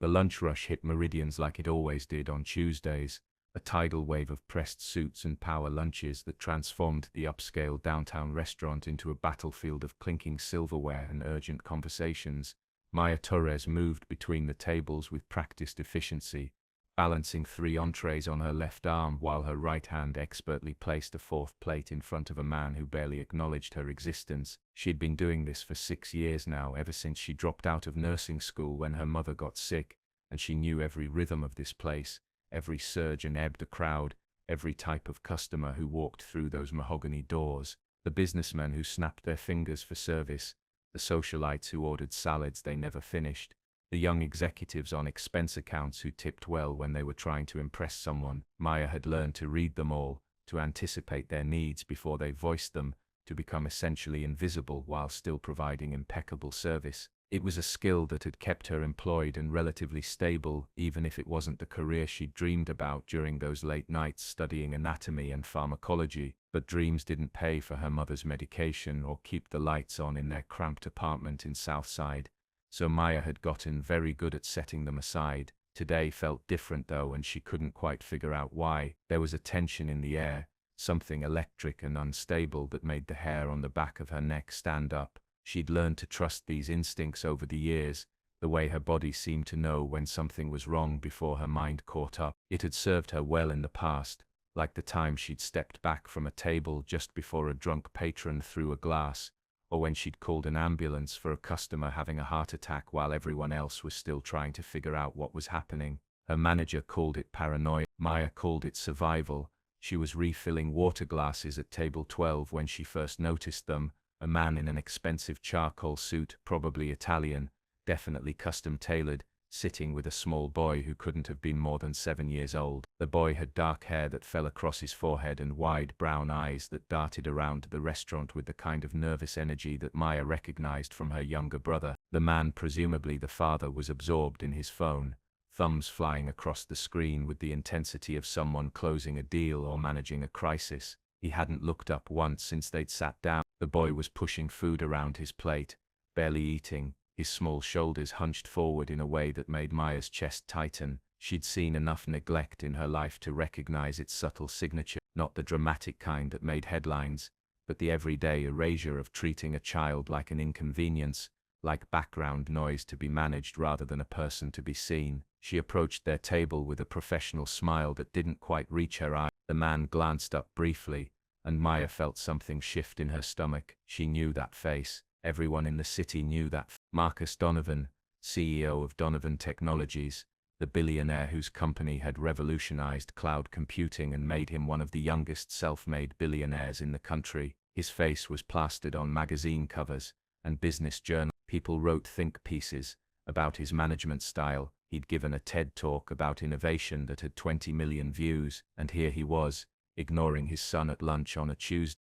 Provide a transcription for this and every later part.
The lunch rush hit Meridians like it always did on Tuesdays, a tidal wave of pressed suits and power lunches that transformed the upscale downtown restaurant into a battlefield of clinking silverware and urgent conversations. Maya Torres moved between the tables with practiced efficiency, balancing 3 entrees on her left arm while her right hand expertly placed a 4th plate in front of a man who barely acknowledged her existence. She'd been doing this for 6 years now, ever since she dropped out of nursing school when her mother got sick, and she knew every rhythm of this place, every surge and ebb the crowd, every type of customer who walked through those mahogany doors, the businessmen who snapped their fingers for service, the socialites who ordered salads they never finished, the young executives on expense accounts who tipped well when they were trying to impress someone. Maya had learned to read them all, to anticipate their needs before they voiced them, to become essentially invisible while still providing impeccable service. It was a skill that had kept her employed and relatively stable, even if it wasn't the career she'd dreamed about during those late nights studying anatomy and pharmacology. But dreams didn't pay for her mother's medication or keep the lights on in their cramped apartment in Southside. So Maya had gotten very good at setting them aside. Today felt different though, and she couldn't quite figure out why. There was a tension in the air, something electric and unstable that made the hair on the back of her neck stand up. She'd learned to trust these instincts over the years, the way her body seemed to know when something was wrong before her mind caught up. It had served her well in the past, like the time she'd stepped back from a table just before a drunk patron threw a glass, or when she'd called an ambulance for a customer having a heart attack while everyone else was still trying to figure out what was happening. Her manager called it paranoia. Maya called it survival. She was refilling water glasses at table 12 when she first noticed them. A man in an expensive charcoal suit, probably Italian, definitely custom-tailored, sitting with a small boy who couldn't have been more than 7 years old. The boy had dark hair that fell across his forehead and wide brown eyes that darted around the restaurant with the kind of nervous energy that Maya recognized from her younger brother. The man, presumably the father, was absorbed in his phone, thumbs flying across the screen with the intensity of someone closing a deal or managing a crisis. He hadn't looked up once since they'd sat down. The boy was pushing food around his plate, barely eating, his small shoulders hunched forward in a way that made Maya's chest tighten. She'd seen enough neglect in her life to recognize its subtle signature, not the dramatic kind that made headlines, but the everyday erasure of treating a child like an inconvenience, like background noise to be managed rather than a person to be seen. She approached their table with a professional smile that didn't quite reach her eye. The man glanced up briefly, and Maya felt something shift in her stomach. She knew that face. Everyone in the city knew that. Marcus Donovan, CEO of Donovan Technologies, the billionaire whose company had revolutionized cloud computing and made him one of the youngest self-made billionaires in the country. His face was plastered on magazine covers and business journals. People wrote think pieces about his management style. He'd given a TED talk about innovation that had 20 million views, and here he was, ignoring his son at lunch on a Tuesday.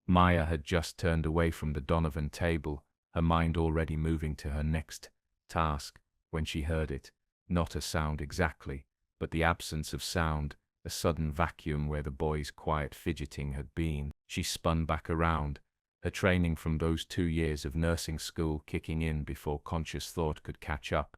Maya had just turned away from the Donovan table, her mind already moving to her next task, when she heard it. Not a sound exactly, but the absence of sound, a sudden vacuum where the boy's quiet fidgeting had been. She spun back around, her training from those 2 years of nursing school kicking in before conscious thought could catch up.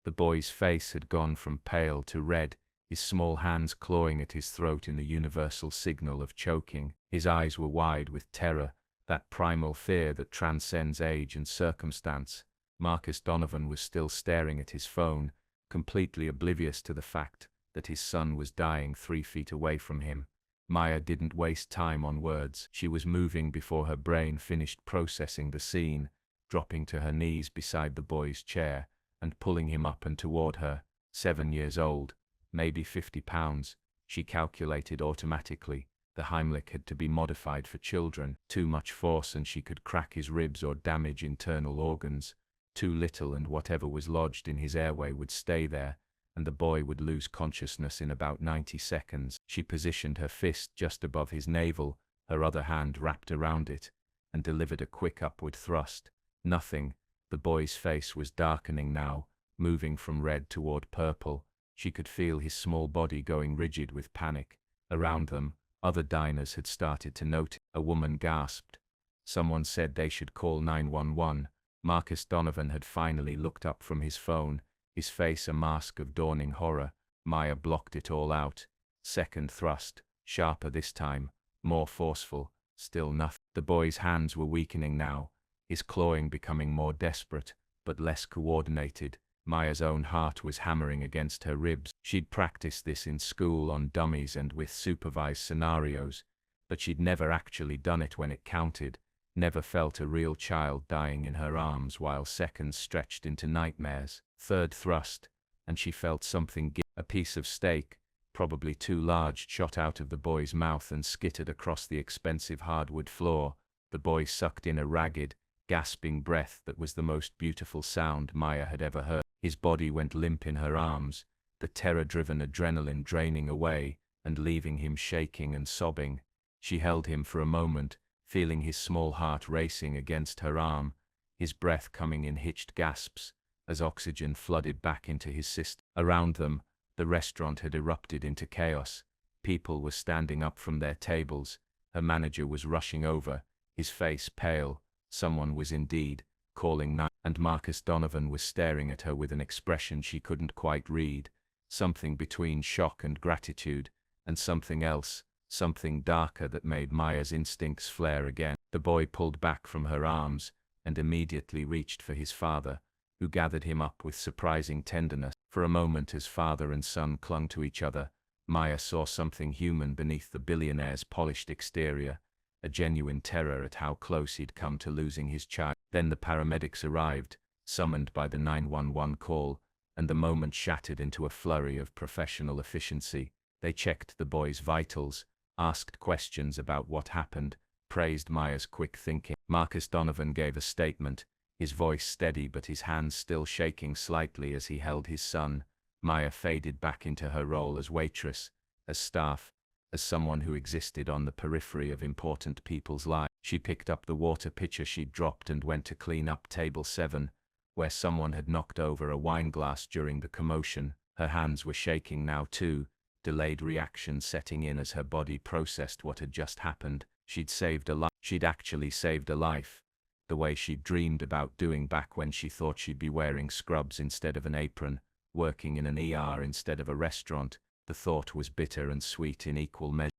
The boy's face had gone from pale to red, his small hands clawing at his throat in the universal signal of choking. His eyes were wide with terror, that primal fear that transcends age and circumstance. Marcus Donovan was still staring at his phone, completely oblivious to the fact that his son was dying 3 feet away from him. Maya didn't waste time on words. She was moving before her brain finished processing the scene, dropping to her knees beside the boy's chair and pulling him up and toward her. 7 years old, maybe 50 pounds, she calculated automatically. The Heimlich had to be modified for children. Too much force and she could crack his ribs or damage internal organs. Too little and whatever was lodged in his airway would stay there, and the boy would lose consciousness in about 90 seconds. She positioned her fist just above his navel, her other hand wrapped around it, and delivered a quick upward thrust. Nothing. The boy's face was darkening now, moving from red toward purple. She could feel his small body going rigid with panic. Around them, other diners had started to notice. A woman gasped. Someone said they should call 911. Marcus Donovan had finally looked up from his phone, his face a mask of dawning horror. Maya blocked it all out. Second thrust, sharper this time, more forceful, still nothing. The boy's hands were weakening now, his clawing becoming more desperate, but less coordinated. Maya's own heart was hammering against her ribs. She'd practiced this in school on dummies and with supervised scenarios, but she'd never actually done it when it counted, never felt a real child dying in her arms while seconds stretched into nightmares. Third thrust, and she felt something give. A piece of steak, probably too large, shot out of the boy's mouth and skittered across the expensive hardwood floor. The boy sucked in a ragged, gasping breath that was the most beautiful sound Maya had ever heard. His body went limp in her arms, the terror-driven adrenaline draining away and leaving him shaking and sobbing. She held him for a moment, feeling his small heart racing against her arm, his breath coming in hitched gasps as oxygen flooded back into his system. Around them, the restaurant had erupted into chaos. People were standing up from their tables. Her manager was rushing over, his face pale. Someone was indeed calling nanny, and Marcus Donovan was staring at her with an expression she couldn't quite read, something between shock and gratitude, and something else, something darker that made Maya's instincts flare again. The boy pulled back from her arms and immediately reached for his father, who gathered him up with surprising tenderness. For a moment, as father and son clung to each other, Maya saw something human beneath the billionaire's polished exterior, a genuine terror at how close he'd come to losing his child. Then the paramedics arrived, summoned by the 911 call, and the moment shattered into a flurry of professional efficiency. They checked the boy's vitals, asked questions about what happened, praised Maya's quick thinking. Marcus Donovan gave a statement, his voice steady but his hands still shaking slightly as he held his son. Maya faded back into her role as waitress, as staff, as someone who existed on the periphery of important people's lives. She picked up the water pitcher she'd dropped and went to clean up table 7, where someone had knocked over a wine glass during the commotion. Her hands were shaking now too, delayed reaction setting in as her body processed what had just happened. She'd saved a life. She'd actually saved a life. The way she'd dreamed about doing back when she thought she'd be wearing scrubs instead of an apron, working in an ER instead of a restaurant. The thought was bitter and sweet in equal measure.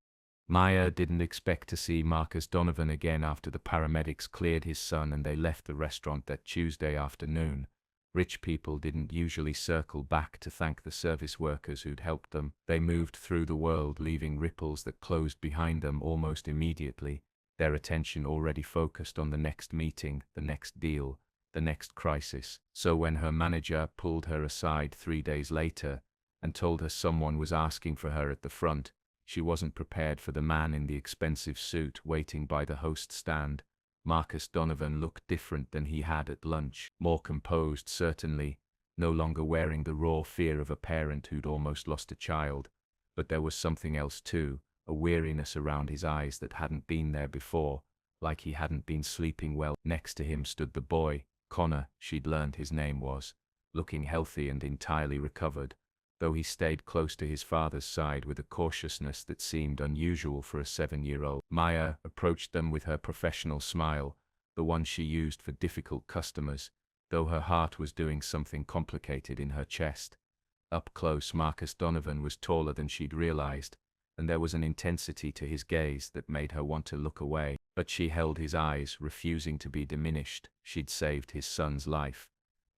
Maya didn't expect to see Marcus Donovan again after the paramedics cleared his son and they left the restaurant that Tuesday afternoon. Rich people didn't usually circle back to thank the service workers who'd helped them. They moved through the world, leaving ripples that closed behind them almost immediately, their attention already focused on the next meeting, the next deal, the next crisis. So when her manager pulled her aside 3 days later and told her someone was asking for her at the front, she wasn't prepared for the man in the expensive suit waiting by the host stand. Marcus Donovan looked different than he had at lunch. More composed, certainly, no longer wearing the raw fear of a parent who'd almost lost a child. But there was something else too, a weariness around his eyes that hadn't been there before, like he hadn't been sleeping well. Next to him stood the boy, Connor, she'd learned his name was, looking healthy and entirely recovered, though he stayed close to his father's side with a cautiousness that seemed unusual for a 7-year-old. Maya approached them with her professional smile, the one she used for difficult customers, though her heart was doing something complicated in her chest. Up close, Marcus Donovan was taller than she'd realized, and there was an intensity to his gaze that made her want to look away. But she held his eyes, refusing to be diminished. She'd saved his son's life.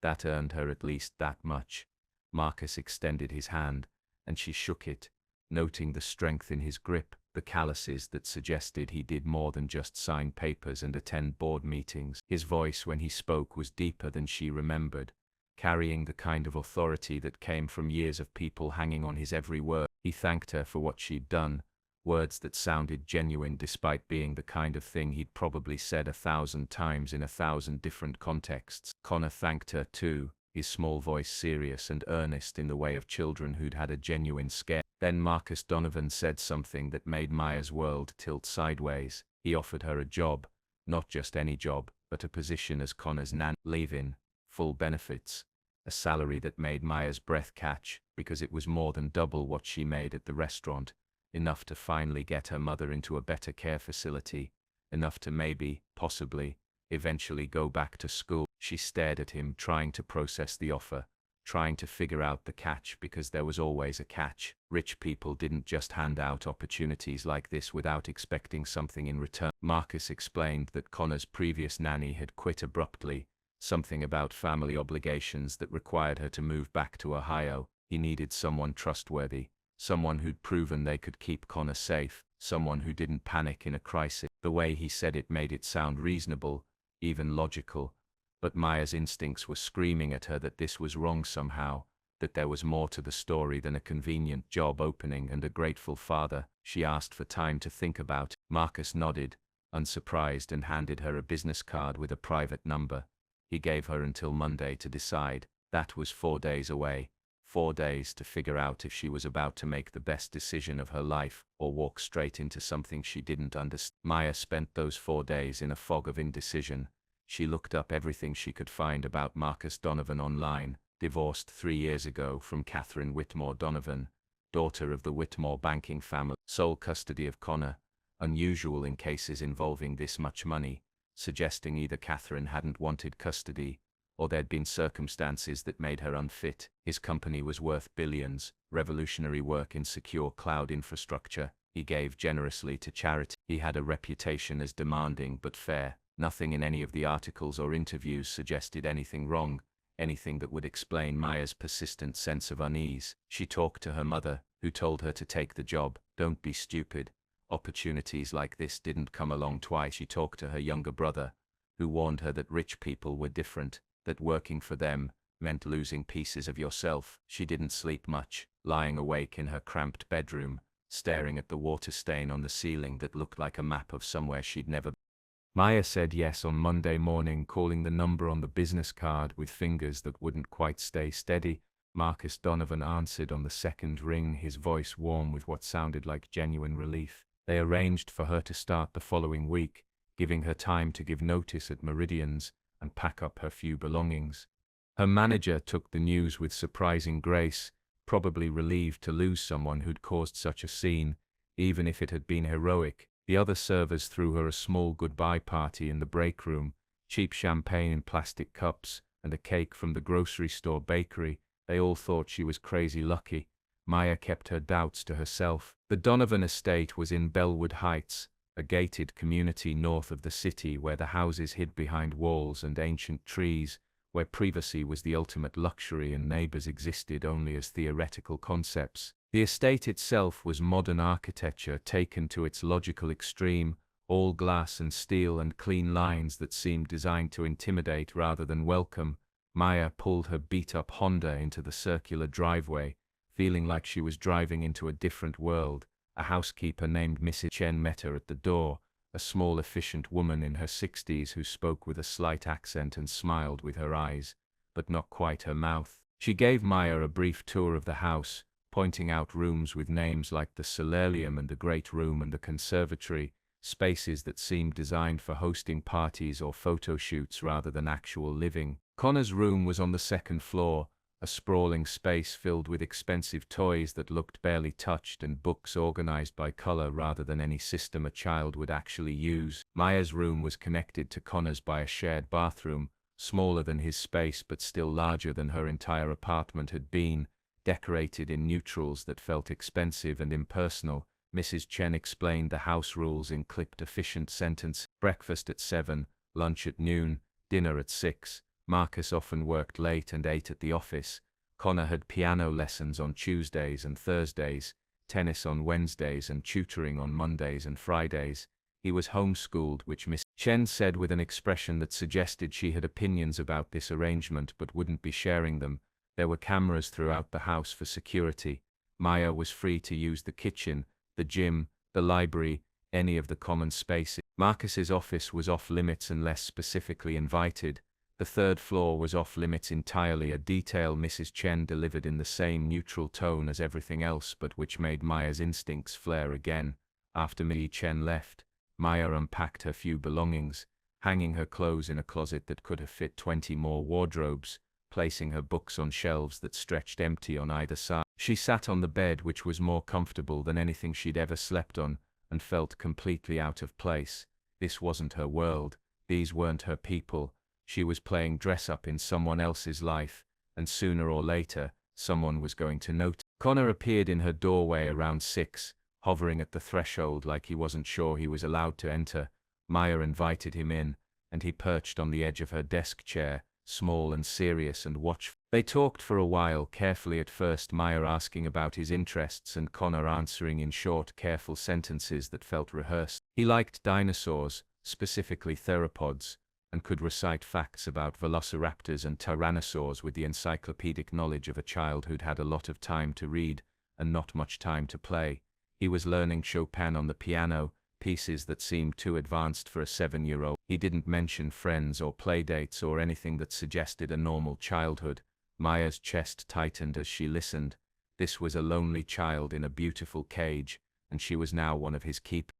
That earned her at least that much. Marcus extended his hand, and she shook it, noting the strength in his grip, the calluses that suggested he did more than just sign papers and attend board meetings. His voice when he spoke was deeper than she remembered, carrying the kind of authority that came from years of people hanging on his every word. He thanked her for what she'd done, words that sounded genuine despite being the kind of thing he'd probably said 1,000 times in 1,000 different contexts. Connor thanked her too, his small voice serious and earnest in the way of children who'd had a genuine scare. Then Marcus Donovan said something that made Maya's world tilt sideways. He offered her a job, not just any job, but a position as Connor's nanny, leave-in, full benefits, a salary that made Maya's breath catch, because it was more than double what she made at the restaurant, enough to finally get her mother into a better care facility, enough to maybe, possibly, eventually go back to school. She stared at him, trying to process the offer, trying to figure out the catch because there was always a catch. Rich people didn't just hand out opportunities like this without expecting something in return. Marcus explained that Connor's previous nanny had quit abruptly, something about family obligations that required her to move back to Ohio. He needed someone trustworthy, someone who'd proven they could keep Connor safe, someone who didn't panic in a crisis. The way he said it made it sound reasonable, even logical, but Maya's instincts were screaming at her that this was wrong somehow, that there was more to the story than a convenient job opening and a grateful father. She asked for time to think about it. Marcus nodded, unsurprised, and handed her a business card with a private number. He gave her until Monday to decide. That was 4 days away. 4 days to figure out if she was about to make the best decision of her life or walk straight into something she didn't understand. Maya spent those 4 days in a fog of indecision. She looked up everything she could find about Marcus Donovan online, divorced 3 years ago from Catherine Whitmore Donovan, daughter of the Whitmore banking family, sole custody of Connor, unusual in cases involving this much money, suggesting either Catherine hadn't wanted custody, or there'd been circumstances that made her unfit. His company was worth billions, revolutionary work in secure cloud infrastructure. He gave generously to charity. He had a reputation as demanding but fair. Nothing in any of the articles or interviews suggested anything wrong, anything that would explain Maya's persistent sense of unease. She talked to her mother, who told her to take the job. Don't be stupid. Opportunities like this didn't come along twice. She talked to her younger brother, who warned her that rich people were different, that working for them meant losing pieces of yourself. She didn't sleep much, lying awake in her cramped bedroom, staring at the water stain on the ceiling that looked like a map of somewhere she'd never been. Maya said yes on Monday morning, calling the number on the business card with fingers that wouldn't quite stay steady. Marcus Donovan answered on the second ring, his voice warm with what sounded like genuine relief. They arranged for her to start the following week, giving her time to give notice at Meridian's and pack up her few belongings. Her manager took the news with surprising grace, probably relieved to lose someone who'd caused such a scene, even if it had been heroic. The other servers threw her a small goodbye party in the break room, cheap champagne in plastic cups, and a cake from the grocery store bakery. They all thought she was crazy lucky. Maya kept her doubts to herself. The Donovan estate was in Bellwood Heights, a gated community north of the city where the houses hid behind walls and ancient trees, where privacy was the ultimate luxury and neighbors existed only as theoretical concepts. The estate itself was modern architecture taken to its logical extreme, all glass and steel and clean lines that seemed designed to intimidate rather than welcome. Maya pulled her beat-up Honda into the circular driveway, feeling like she was driving into a different world. A housekeeper named Mrs. Chen met her at the door, a small efficient woman in her 60s who spoke with a slight accent and smiled with her eyes, but not quite her mouth. She gave Maya a brief tour of the house, pointing out rooms with names like the solarium and the great room and the conservatory, spaces that seemed designed for hosting parties or photo shoots rather than actual living. Connor's room was on the second floor, a sprawling space filled with expensive toys that looked barely touched and books organized by color rather than any system a child would actually use. Maya's room was connected to Connor's by a shared bathroom, smaller than his space but still larger than her entire apartment had been, decorated in neutrals that felt expensive and impersonal. Mrs. Chen explained the house rules in clipped, efficient sentences: breakfast at 7, lunch at noon, dinner at 6. Marcus often worked late and ate at the office. Connor had piano lessons on Tuesdays and Thursdays, tennis on Wednesdays and tutoring on Mondays and Fridays. He was homeschooled, which Miss Chen said with an expression that suggested she had opinions about this arrangement but wouldn't be sharing them. There were cameras throughout the house for security. Maya was free to use the kitchen, the gym, the library, any of the common spaces. Marcus's office was off limits unless specifically invited. The third floor was off limits entirely, a detail Mrs. Chen delivered in the same neutral tone as everything else but which made Maya's instincts flare again. After Mrs. Chen left, Maya unpacked her few belongings, hanging her clothes in a closet that could have fit 20 more wardrobes, placing her books on shelves that stretched empty on either side. She sat on the bed, which was more comfortable than anything she'd ever slept on, and felt completely out of place. This wasn't her world. These weren't her people. She was playing dress-up in someone else's life, and sooner or later, someone was going to notice. Connor appeared in her doorway around 6, hovering at the threshold like he wasn't sure he was allowed to enter. Maya invited him in, and he perched on the edge of her desk chair, small and serious and watchful. They talked for a while, carefully at first, Maya asking about his interests and Connor answering in short, careful sentences that felt rehearsed. He liked dinosaurs, specifically theropods, and could recite facts about velociraptors and tyrannosaurs with the encyclopedic knowledge of a child who'd had a lot of time to read and not much time to play. He was learning Chopin on the piano, pieces that seemed too advanced for a 7-year-old. He didn't mention friends or playdates or anything that suggested a normal childhood. Maya's chest tightened as she listened. This was a lonely child in a beautiful cage, and she was now one of his keepers.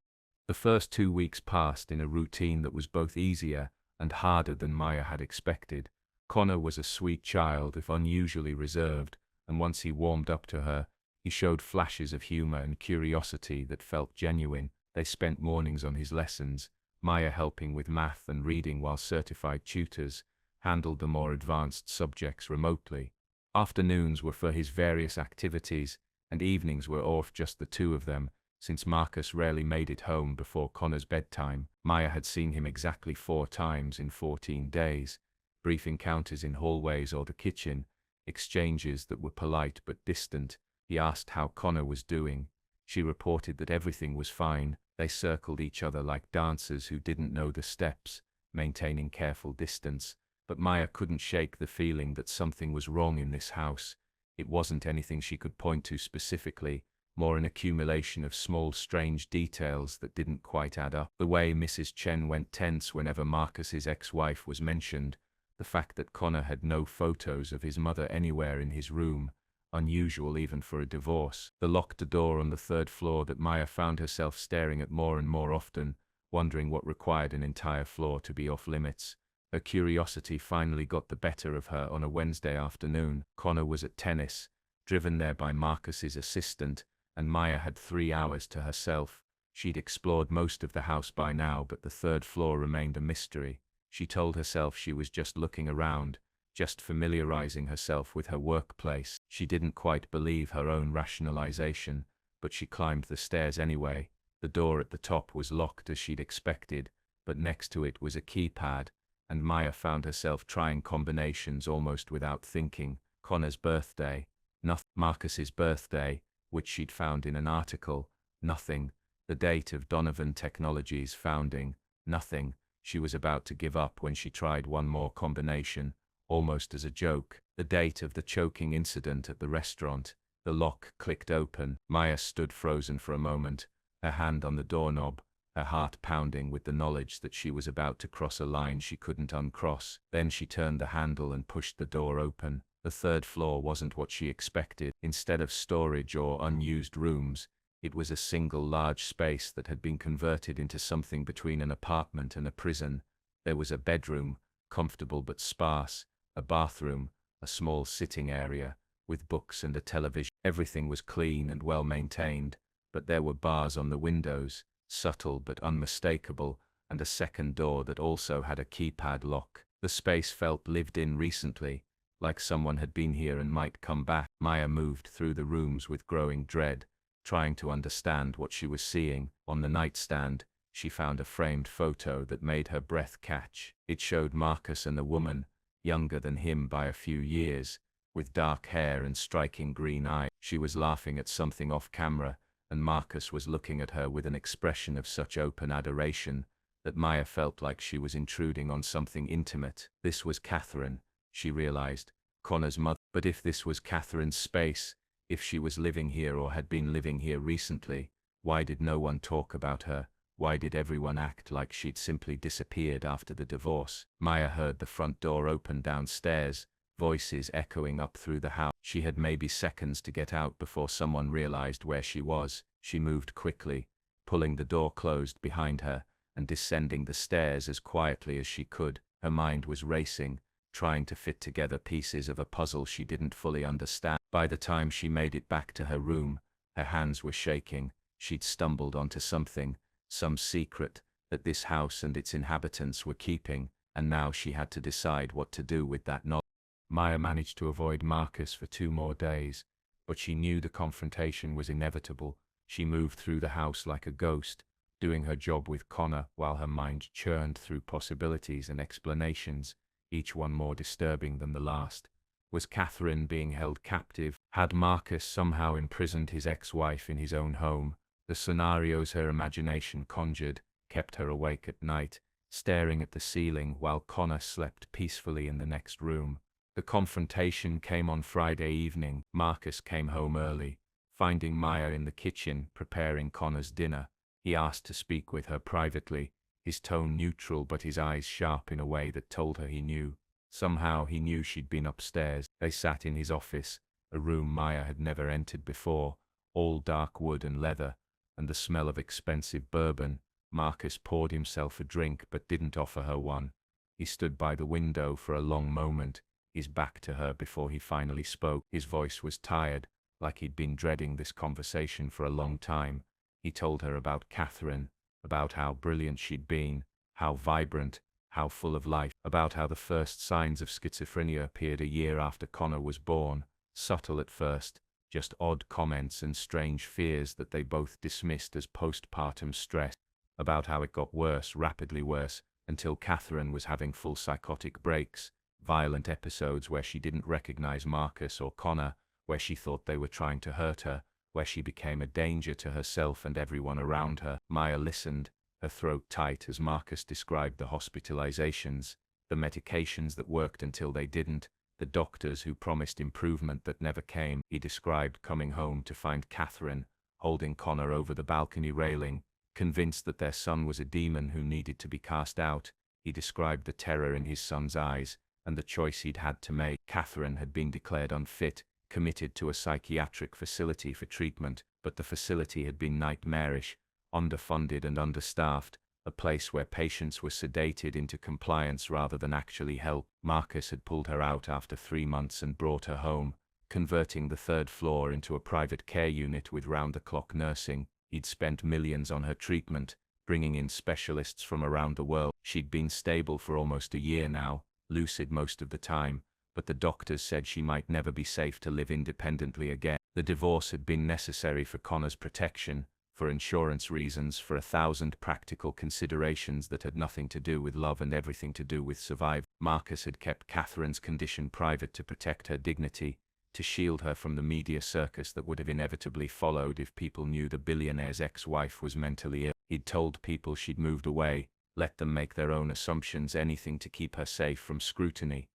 The first 2 weeks passed in a routine that was both easier and harder than Maya had expected. Connor was a sweet child, if unusually reserved, and once he warmed up to her, he showed flashes of humor and curiosity that felt genuine. They spent mornings on his lessons, Maya helping with math and reading while certified tutors handled the more advanced subjects remotely. Afternoons were for his various activities, and evenings were off just the two of them, since Marcus rarely made it home before Connor's bedtime. Maya had seen him exactly 4 times in 14 days, brief encounters in hallways or the kitchen, exchanges that were polite but distant. He asked how Connor was doing. She reported that everything was fine. They circled each other like dancers who didn't know the steps, maintaining careful distance. But Maya couldn't shake the feeling that something was wrong in this house. It wasn't anything she could point to specifically, more an accumulation of small strange details that didn't quite add up. The way Mrs. Chen went tense whenever Marcus's ex-wife was mentioned, the fact that Connor had no photos of his mother anywhere in his room, unusual even for a divorce. The locked door on the 3rd floor that Maya found herself staring at more and more often, wondering what required an entire floor to be off limits. Her curiosity finally got the better of her on a Wednesday afternoon. Connor was at tennis, driven there by Marcus's assistant, and Maya had 3 hours to herself. She'd explored most of the house by now, but the 3rd floor remained a mystery. She told herself she was just looking around, just familiarizing herself with her workplace. She didn't quite believe her own rationalization, but she climbed the stairs anyway. The door at the top was locked as she'd expected, but next to it was a keypad, and Maya found herself trying combinations almost without thinking. Connor's birthday, nothing. Marcus's birthday, which she'd found in an article, nothing. The date of Donovan Technologies' founding, nothing. She was about to give up when she tried one more combination, almost as a joke. The date of the choking incident at the restaurant. The lock clicked open. Maya stood frozen for a moment, her hand on the doorknob, her heart pounding with the knowledge that she was about to cross a line she couldn't uncross. Then she turned the handle and pushed the door open. The 3rd floor wasn't what she expected. Instead of storage or unused rooms, it was a single large space that had been converted into something between an apartment and a prison. There was a bedroom, comfortable but sparse, a bathroom, a small sitting area, with books and a television. Everything was clean and well maintained, but there were bars on the windows, subtle but unmistakable, and a second door that also had a keypad lock. The space felt lived in recently, like someone had been here and might come back. Maya moved through the rooms with growing dread, trying to understand what she was seeing. On the nightstand, she found a framed photo that made her breath catch. It showed Marcus and a woman, younger than him by a few years, with dark hair and striking green eyes. She was laughing at something off camera, and Marcus was looking at her with an expression of such open adoration that Maya felt like she was intruding on something intimate. This was Catherine, she realized, Connor's mother. But if this was Catherine's space, if she was living here or had been living here recently, why did no one talk about her? Why did everyone act like she'd simply disappeared after the divorce? Maya heard the front door open downstairs, voices echoing up through the house. She had maybe seconds to get out before someone realized where she was. She moved quickly, pulling the door closed behind her, and descending the stairs as quietly as she could. Her mind was racing, trying to fit together pieces of a puzzle she didn't fully understand. By the time she made it back to her room, her hands were shaking. She'd stumbled onto something, some secret, that this house and its inhabitants were keeping, and now she had to decide what to do with that knowledge. Maya managed to avoid Marcus for 2 more days, but she knew the confrontation was inevitable. She moved through the house like a ghost, doing her job with Connor while her mind churned through possibilities and explanations, each one more disturbing than the last. Was Catherine being held captive? Had Marcus somehow imprisoned his ex-wife in his own home? The scenarios her imagination conjured kept her awake at night, staring at the ceiling while Connor slept peacefully in the next room. The confrontation came on Friday evening. Marcus came home early, finding Maya in the kitchen preparing Connor's dinner. He asked to speak with her privately, his tone neutral but his eyes sharp in a way that told her he knew. Somehow he knew she'd been upstairs. They sat in his office, a room Maya had never entered before, all dark wood and leather, and the smell of expensive bourbon. Marcus poured himself a drink but didn't offer her one. He stood by the window for a long moment, his back to her before he finally spoke. His voice was tired, like he'd been dreading this conversation for a long time. He told her about Catherine, about how brilliant she'd been, how vibrant, how full of life, about how the first signs of schizophrenia appeared a year after Connor was born, subtle at first, just odd comments and strange fears that they both dismissed as postpartum stress, about how it got worse, rapidly worse, until Catherine was having full psychotic breaks, violent episodes where she didn't recognize Marcus or Connor, where she thought they were trying to hurt her, where she became a danger to herself and everyone around her. Maya listened, her throat tight as Marcus described the hospitalizations, the medications that worked until they didn't, the doctors who promised improvement that never came. He described coming home to find Catherine, holding Connor over the balcony railing, convinced that their son was a demon who needed to be cast out. He described the terror in his son's eyes, and the choice he'd had to make. Catherine had been declared unfit, committed to a psychiatric facility for treatment, but the facility had been nightmarish, underfunded and understaffed, a place where patients were sedated into compliance rather than actually helped. Marcus had pulled her out after 3 months and brought her home, converting the third floor into a private care unit with round-the-clock nursing. He'd spent millions on her treatment, bringing in specialists from around the world. She'd been stable for almost a year now, lucid most of the time, but the doctors said she might never be safe to live independently again. The divorce had been necessary for Connor's protection, for insurance reasons, for 1,000 practical considerations that had nothing to do with love and everything to do with survival. Marcus had kept Catherine's condition private to protect her dignity, to shield her from the media circus that would have inevitably followed if people knew the billionaire's ex-wife was mentally ill. He'd told people she'd moved away, let them make their own assumptions, anything to keep her safe from scrutiny.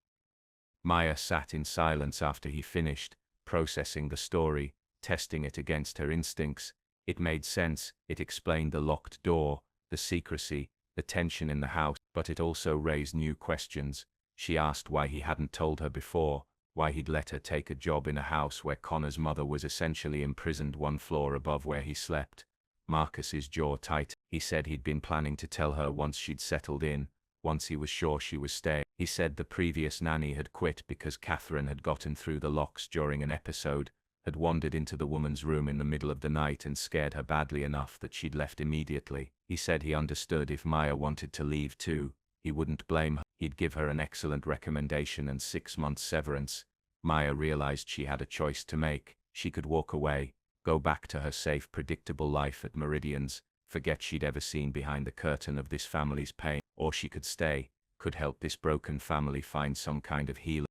Maya sat in silence after he finished, processing the story, testing it against her instincts. It made sense, it explained the locked door, the secrecy, the tension in the house, but it also raised new questions. She asked why he hadn't told her before, why he'd let her take a job in a house where Connor's mother was essentially imprisoned 1 floor above where he slept. Marcus's jaw tightened. He said he'd been planning to tell her once she'd settled in, once he was sure she was staying. He said the previous nanny had quit because Catherine had gotten through the locks during an episode, had wandered into the woman's room in the middle of the night and scared her badly enough that she'd left immediately. He said he understood if Maya wanted to leave too, he wouldn't blame her. He'd give her an excellent recommendation and 6 months severance. Maya realized she had a choice to make. She could walk away, go back to her safe, predictable life at Meridian's, forget she'd ever seen behind the curtain of this family's pain, or she could stay, could help this broken family find some kind of healing.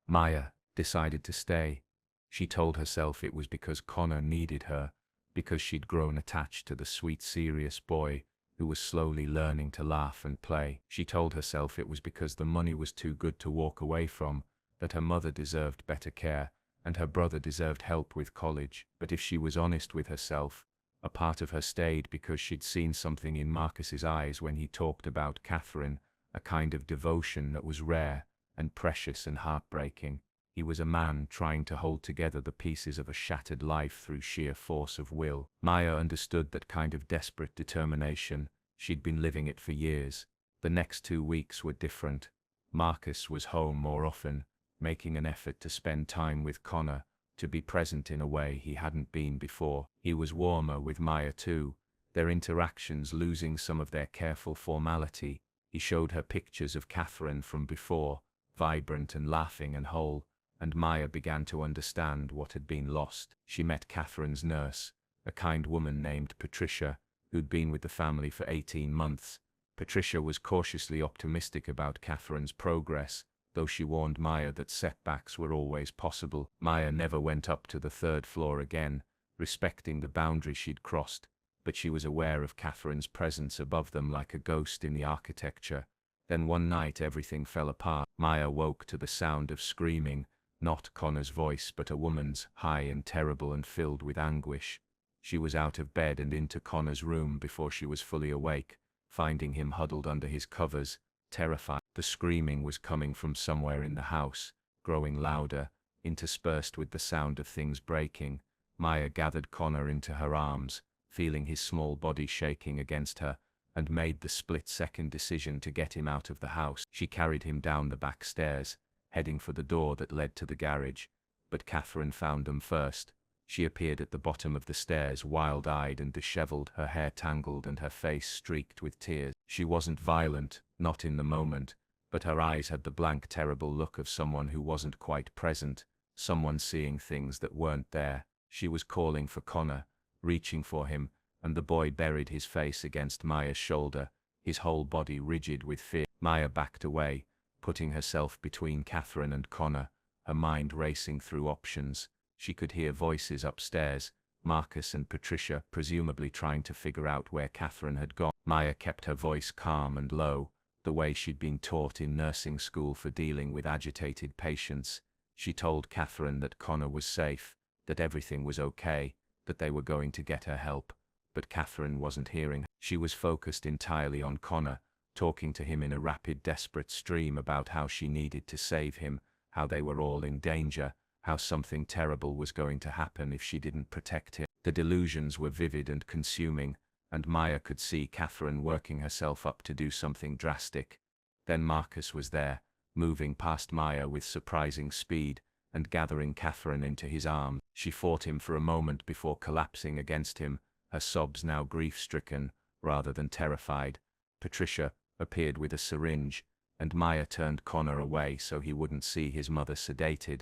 Maya decided to stay. She told herself it was because Connor needed her, because she'd grown attached to the sweet, serious boy who was slowly learning to laugh and play. She told herself it was because the money was too good to walk away from, that her mother deserved better care, and her brother deserved help with college. But if she was honest with herself, a part of her stayed because she'd seen something in Marcus's eyes when he talked about Catherine, a kind of devotion that was rare and precious and heartbreaking. He was a man trying to hold together the pieces of a shattered life through sheer force of will. Maya understood that kind of desperate determination. She'd been living it for years. The next 2 weeks were different. Marcus was home more often, making an effort to spend time with Connor, to be present in a way he hadn't been before. He was warmer with Maya too, their interactions losing some of their careful formality. He showed her pictures of Catherine from before, vibrant and laughing and whole, and Maya began to understand what had been lost. She met Catherine's nurse, a kind woman named Patricia, who'd been with the family for 18 months. Patricia was cautiously optimistic about Catherine's progress, though she warned Maya that setbacks were always possible. Maya never went up to the 3rd floor again, respecting the boundary she'd crossed, but she was aware of Catherine's presence above them like a ghost in the architecture. Then one night everything fell apart. Maya woke to the sound of screaming, not Connor's voice but a woman's, high and terrible and filled with anguish. She was out of bed and into Connor's room before she was fully awake, finding him huddled under his covers, terrified. The screaming was coming from somewhere in the house, growing louder, interspersed with the sound of things breaking. Maya gathered Connor into her arms, feeling his small body shaking against her, and made the split-second decision to get him out of the house. She carried him down the back stairs, heading for the door that led to the garage, but Catherine found them first. She appeared at the bottom of the stairs, wild-eyed and disheveled, her hair tangled and her face streaked with tears. She wasn't violent, not in the moment, but her eyes had the blank, terrible look of someone who wasn't quite present, someone seeing things that weren't there. She was calling for Connor, reaching for him, and the boy buried his face against Maya's shoulder, his whole body rigid with fear. Maya backed away, putting herself between Catherine and Connor, her mind racing through options. She could hear voices upstairs, Marcus and Patricia presumably trying to figure out where Catherine had gone. Maya kept her voice calm and low, the way she'd been taught in nursing school for dealing with agitated patients. She told Catherine that Connor was safe, that everything was okay, that they were going to get her help. But Catherine wasn't hearing her. She was focused entirely on Connor, talking to him in a rapid, desperate stream about how she needed to save him, how they were all in danger, how something terrible was going to happen if she didn't protect him. The delusions were vivid and consuming, and Maya could see Catherine working herself up to do something drastic. Then Marcus was there, moving past Maya with surprising speed, and gathering Catherine into his arms. She fought him for a moment before collapsing against him, her sobs now grief-stricken, rather than terrified. Patricia appeared with a syringe, and Maya turned Connor away so he wouldn't see his mother sedated.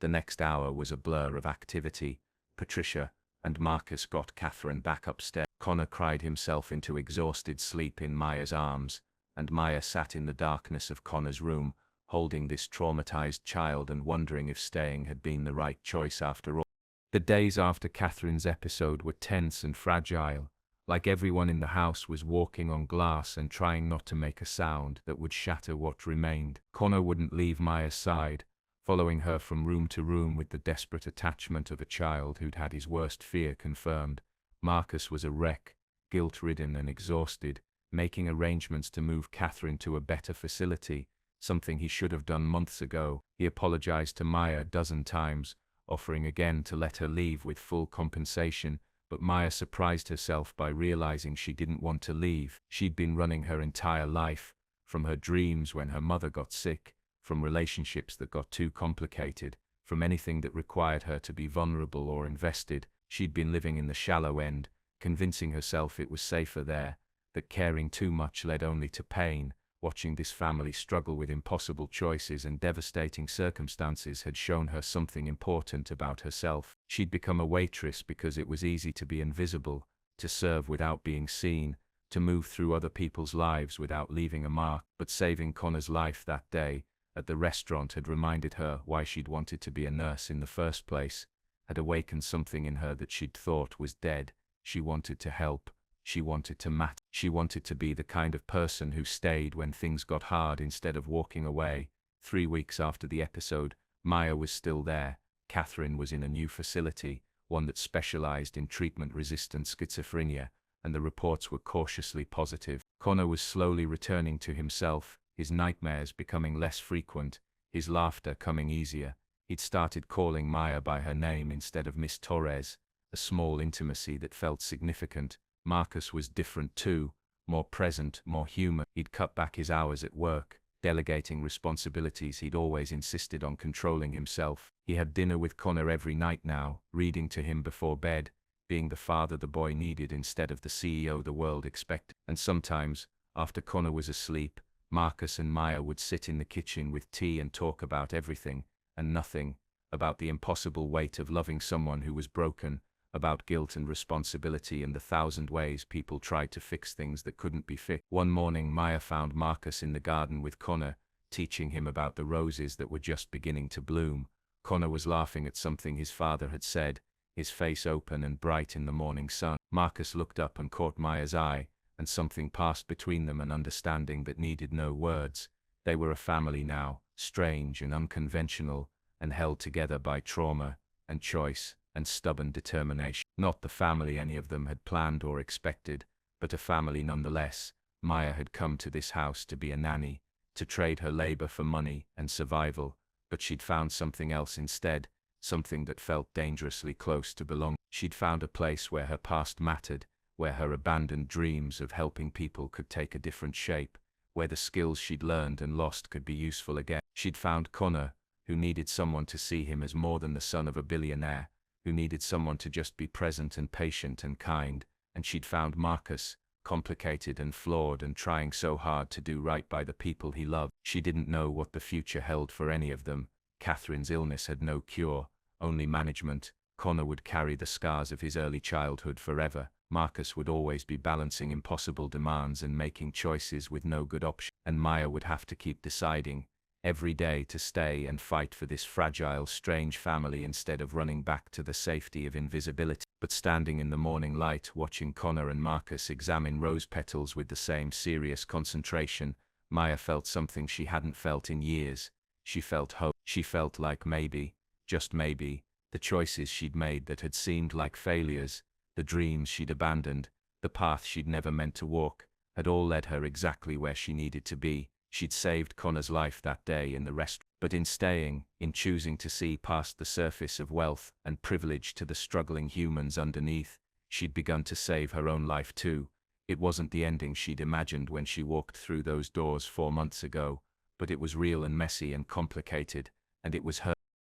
The next hour was a blur of activity. Patricia and Marcus got Catherine back upstairs. Connor cried himself into exhausted sleep in Maya's arms, and Maya sat in the darkness of Connor's room, holding this traumatized child and wondering if staying had been the right choice after all. The days after Catherine's episode were tense and fragile, like everyone in the house was walking on glass and trying not to make a sound that would shatter what remained. Connor wouldn't leave Maya's side, following her from room to room with the desperate attachment of a child who'd had his worst fear confirmed. Marcus was a wreck, guilt-ridden and exhausted, making arrangements to move Catherine to a better facility, something he should have done months ago. He apologized to Maya a dozen times, offering again to let her leave with full compensation, but Maya surprised herself by realizing she didn't want to leave. She'd been running her entire life, from her dreams when her mother got sick, from relationships that got too complicated, from anything that required her to be vulnerable or invested. She'd been living in the shallow end, convincing herself it was safer there, that caring too much led only to pain. Watching this family struggle with impossible choices and devastating circumstances had shown her something important about herself. She'd become a waitress because it was easy to be invisible, to serve without being seen, to move through other people's lives without leaving a mark. But saving Connor's life that day at the restaurant had reminded her why she'd wanted to be a nurse in the first place, had awakened something in her that she'd thought was dead. She wanted to help. She wanted to matter. She wanted to be the kind of person who stayed when things got hard instead of walking away. 3 weeks after the episode, Maya was still there. Catherine was in a new facility, one that specialized in treatment-resistant schizophrenia, and the reports were cautiously positive. Connor was slowly returning to himself, his nightmares becoming less frequent, his laughter coming easier. He'd started calling Maya by her name instead of Miss Torres, a small intimacy that felt significant. Marcus was different too, more present, more human. He'd cut back his hours at work, delegating responsibilities he'd always insisted on controlling himself. He had dinner with Connor every night now, reading to him before bed, being the father the boy needed instead of the CEO the world expected. And sometimes, after Connor was asleep, Marcus and Maya would sit in the kitchen with tea and talk about everything and nothing, about the impossible weight of loving someone who was broken, about guilt and responsibility and the thousand ways people tried to fix things that couldn't be fixed. One morning Maya found Marcus in the garden with Connor, teaching him about the roses that were just beginning to bloom. Connor was laughing at something his father had said, his face open and bright in the morning sun. Marcus looked up and caught Maya's eye, and something passed between them, an understanding that needed no words. They were a family now, strange and unconventional, and held together by trauma, and choice, and stubborn determination. Not the family any of them had planned or expected, but a family nonetheless. Maya had come to this house to be a nanny, to trade her labor for money and survival, but she'd found something else instead, something that felt dangerously close to belonging. She'd found a place where her past mattered, where her abandoned dreams of helping people could take a different shape, where the skills she'd learned and lost could be useful again. She'd found Connor, who needed someone to see him as more than the son of a billionaire, who needed someone to just be present and patient and kind, and she'd found Marcus, complicated and flawed and trying so hard to do right by the people he loved. She didn't know what the future held for any of them. Catherine's illness had no cure, only management. Connor would carry the scars of his early childhood forever. Marcus would always be balancing impossible demands and making choices with no good option. And Maya would have to keep deciding, every day, to stay and fight for this fragile, strange family instead of running back to the safety of invisibility. But standing in the morning light, watching Connor and Marcus examine rose petals with the same serious concentration, Maya felt something she hadn't felt in years. She felt hope. She felt like maybe, just maybe, the choices she'd made that had seemed like failures, the dreams she'd abandoned, the path she'd never meant to walk, had all led her exactly where she needed to be. She'd saved Connor's life that day in the restaurant. But in staying, in choosing to see past the surface of wealth and privilege to the struggling humans underneath, she'd begun to save her own life too. It wasn't the ending she'd imagined when she walked through those doors 4 months ago, but it was real and messy and complicated, and it was her.